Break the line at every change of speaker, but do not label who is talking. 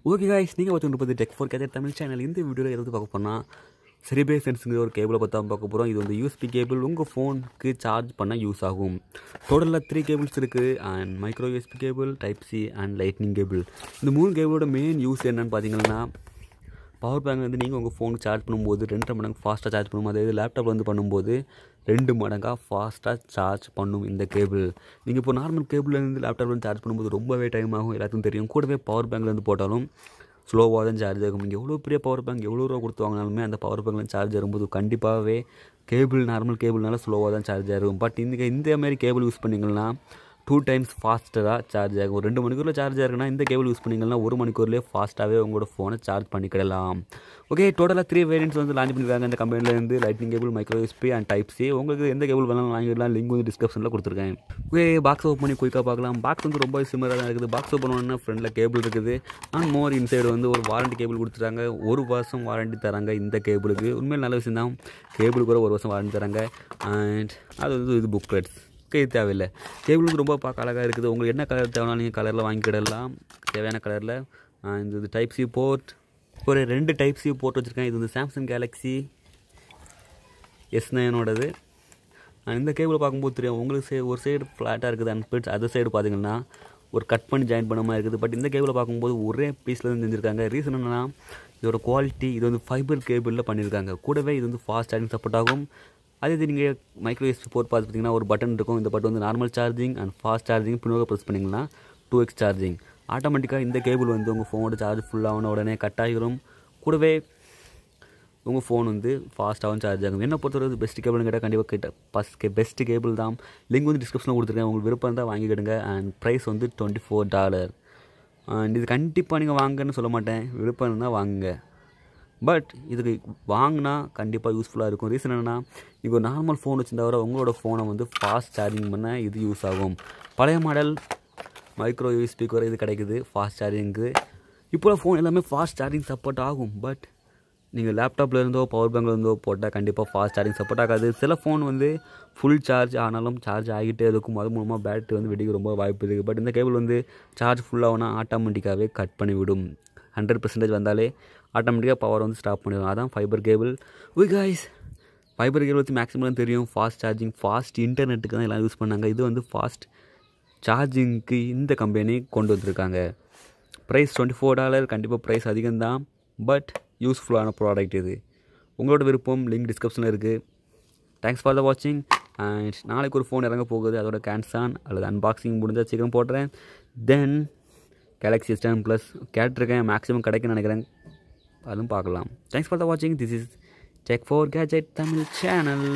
Okay guys, நீங்கள் பார்த்து tech for gadget Tamil channel. இந்த வீடியோவில் எதாவது பார்க்க போனால் சரிபே சென்ஸுங்கிற ஒரு கேபிளை பற்றி தான் பார்க்க போகிறோம். இது வந்து யூஎஸ்பி கேபிள், உங்கள் ஃபோனுக்கு சார்ஜ் பண்ண யூஸ் ஆகும். டோட்டலாக 3 கேபிள்ஸ் இருக்குது. And micro USB cable, type C and lightning cable. இந்த 3 கேபிளோட மெயின் யூஸ் என்னென்னு பார்த்தீங்கன்னா, பவர் பேங்க் வந்து நீங்கள் உங்கள் ஃபோனுக்கு சார்ஜ் பண்ணும்போது 2 மடங்கு ஃபாஸ்ட்டாக சார்ஜ் பண்ணும். அதே லேப்டாப்பில் வந்து பண்ணும்போது 2 மடங்காக ஃபாஸ்ட்டாக சார்ஜ் பண்ணும் இந்த கேபிள். நீங்கள் இப்போ நார்மல் கேபிள்லேருந்து லேப்டாப்பில் வந்து சார்ஜ் பண்ணும்போது ரொம்பவே டைம் ஆகும், எல்லாத்துக்கும் தெரியும். கூடவே பவர் பேங்க்லேருந்து போட்டாலும் ஸ்லோவாக தான் சார்ஜ் ஆகும். நீங்கள் எவ்வளோ பெரிய பவர் பேங்க் எவ்வளோ ரூபா கொடுத்து வாங்கினாலுமே அந்த பவர் பேங்க்லேருந்து சார்ஜ் ஆகும்போது கண்டிப்பாகவே கேபிள் நார்மல் கேபிள்னால ஸ்லோவாக தான் சார்ஜ் ஆகும். பட் இந்த மாதிரி கேபிள் யூஸ் பண்ணிங்கன்னா 2 டைம்ஸ் ஃபாஸ்ட்டாக சார்ஜ் ஆகும். ஒரு 2 மணிக்கூரில் சார்ஜ் ஆகுன்னா இந்த கேபிள் யூஸ் பண்ணிங்கன்னா 1 மணிக்கூர்லேயே ஃபாஸ்ட்டாகவே உங்களோட ஃபோனை சார்ஜ் பண்ணிக்கிடலாம். ஓகே, டோட்டலாக 3 வேரியன்ட்ஸ் வந்து லான்ச் பண்ணியிருக்காங்க இந்த கம்பெனிலேருந்து. Lightning cable, micro USB and type C. உங்களுக்கு எந்த கேபிள் வேணாலும் வாங்கிடலாம். லிங்க் வந்து டிஸ்கிரிப்ஷனில் கொடுத்துருக்கேன். ஓகே, பாக்ஸ் ஓப்பன் பண்ணி குயிக்காக பார்க்கலாம். பாக்ஸ் வந்து ரொம்ப சிம்மராக தான் இருக்குது. பாக்ஸ் ஓப்பன் பண்ணோன்னா ஃப்ரண்டில் கேபிள் இருக்குது. அண்ட் மோர் இன்சைடு வந்து ஒரு வாரண்டி கேபிள் கொடுத்துருக்காங்க. 1 வருஷம் வாரண்டி தராங்க இந்த கேபிளுக்கு. உண்மையில் நல்ல விஷயம் தான். கேபிளுக்கு கூட 1 வருஷம் வாரண்டி தராங்க. அண்ட் அது வந்து இது புக்லெட்ஸ் தேவையில்லை. கேபிள் வந்து ரொம்ப பார்க்க அழகாக இருக்குது. உங்களுக்கு என்ன கலர் தேவைனாலும் நீங்கள் கலரில் வாங்கிக்கிடலாம், தேவையான கலரில். இது டைப் சி போர்ட், ஒரு 2 டைப் சி போர்ட் வச்சுருக்கேன். இது வந்து சாம்சங் கேலக்ஸி S9ஓடது. இந்த கேபிளை பார்க்கும்போது தெரியும் உங்களுக்கு ஒரு சைடு ஃப்ளாட்டாக இருக்குது, அண்ட் அதர் சைடு பார்த்தீங்கன்னா ஒரு கட் பண்ணி ஜாயின் பண்ண மாதிரி இருக்குது. பட் இந்த கேபிளை பார்க்கும்போது ஒரே பீஸில் வந்து செஞ்சுருக்காங்க. ரீசன் என்னென்னா இதோட குவாலிட்டி. இது வந்து ஃபைபர் கேபிளில் பண்ணியிருக்காங்க. கூடவே இது வந்து ஃபாஸ்ட் சார்ஜிங் சப்போர்ட் ஆகும். அதே இது நீங்கள் மைக்ரோ யூஎஸ்பி போர்ட் பார்த்தீங்கன்னா ஒரு பட்டன் இருக்கும். இந்த பட்டன் வந்து normal charging and fast charging பின்னோக ப்ரெஸ் பண்ணிங்கன்னா 2x சார்ஜிங். ஆட்டோமேட்டிக்காக இந்த கேபிள் வந்து உங்கள் ஃபோனோட சார்ஜ் ஃபுல்லான உடனே கட் ஆகிரும். கூடவே உங்கள் ஃபோன் வந்து ஃபாஸ்ட்டாகவும் சார்ஜ் ஆகும். என்ன பொறுத்தவரை பெஸ்ட் கேபிள்னு கேட்டால் கண்டிப்பாக பெஸ்ட் கேபிள் தான். லிங்க் வந்து டிஸ்கிரிப்ஷனில் கொடுத்துருக்கேன். உங்களுக்கு விருப்பம் தான் வாங்கிக்கிடுங்க. அண்ட் ப்ரைஸ் வந்து $24. அண்ட் இது கண்டிப்பாக நீங்கள் வாங்கன்னு சொல்ல மாட்டேன், விருப்பம் இருந்தால் வாங்குங்க. பட் இதுக்கு வாங்கினா கண்டிப்பாக யூஸ்ஃபுல்லாக இருக்கும். ரீசன் என்னென்னா, நீங்கள் ஒரு நார்மல் ஃபோன் வச்சுருந்தா உங்களோட ஃபோனை வந்து ஃபாஸ்ட் சார்ஜிங் பண்ண இது யூஸ் ஆகும். பழைய மாடல் மைக்ரோ யூஎஸ்பிக்கு வர இது கிடைக்குது ஃபாஸ்ட் சார்ஜிங்க்கு. இப்போ ஃபோன் எல்லாமே ஃபாஸ்ட் சார்ஜிங் சப்போர்ட் ஆகும். பட் நீங்கள் லேப்டாப்பில் இருந்தோ பவர் பேங்கில் இருந்தோ போட்டால் கண்டிப்பாக ஃபாஸ்ட் சார்ஜிங் சப்போர்ட் ஆகாது. சில ஃபோன் வந்து ஃபுல் சார்ஜ் ஆனாலும் சார்ஜ் ஆகிட்டே இருக்கும். அது மூலமாக பேட்டரி வந்து வெடிக்க ரொம்ப வாய்ப்பு இருக்குது. பட் இந்த கேபிள் வந்து சார்ஜ் ஃபுல்லாகனா ஆட்டோமேட்டிக்காகவே கட் பண்ணிவிடும். 100% வந்தாலே ஆட்டோமேட்டிக்காக பவர் வந்து ஸ்டாப் பண்ணிடும். அதான் fibre cable. Okay guys, fibre cable வச்சு மேக்ஸிமம் தெரியும் ஃபாஸ்ட் சார்ஜிங், ஃபாஸ்ட் இன்டர்நெட்டுக்கு தான் எல்லாம் யூஸ் பண்ணாங்க. இது வந்து ஃபாஸ்ட் சார்ஜிங்க்கு இந்த கம்பெனி கொண்டு வந்திருக்காங்க. ப்ரைஸ் $24. கண்டிப்பாக ப்ரைஸ் அதிகம்தான். பட் யூஸ்ஃபுல்லான ப்ராடக்ட் இது. உங்களோட விருப்பம் லிங்க் டிஸ்கிரிப்ஷனில் இருக்குது. தேங்க்ஸ் ஃபார் த வாட்சிங். அண்ட் நாளைக்கு ஒரு ஃபோன் இறங்க போகுது. அதோட கேன்சான் அல்லது அன்பாக்சிங் முடிஞ்சால் சீக்கிரம் போடுறேன். தென் கேலக்ஸி S10+ கேட்டிருக்கேன், மேக்ஸிமம் கிடைக்குன்னு நினைக்கிறேன். அதுவும் பார்க்கலாம். தேங்க்ஸ் ஃபார் த வாட்சிங். This is tech for gadget Tamil channel.